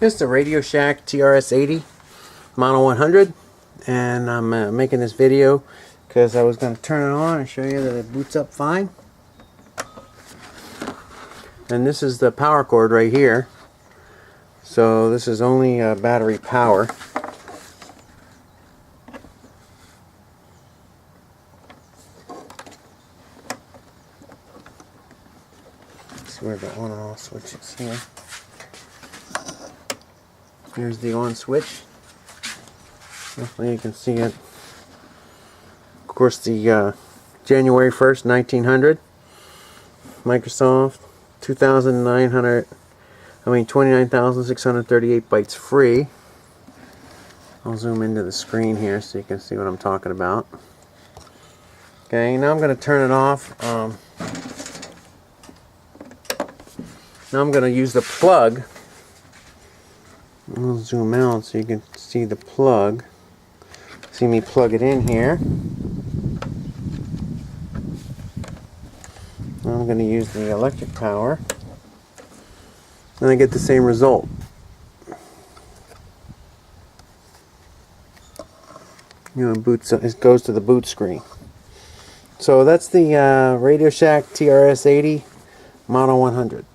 This is the Radio Shack trs-80 Mono 100, and I'm making this video because I was going to turn it on and show you that it boots up fine. And this is the power cord right here, so this is only battery power. Let's see where the on and off switch is here. Here's the on switch. Hopefully you can see it. Of course, the January 1st, 1900. Microsoft 29,638 bytes free. I'll zoom into the screen here so you can see what I'm talking about. Okay, now I'm going to turn it off. Now I'm going to use the plug. I'll zoom out so you can see the plug. See me plug it in here. Now I'm going to use the electric power, and I get the same result. You know, it goes to the boot screen. So that's the Radio Shack trs-80 Mono 100.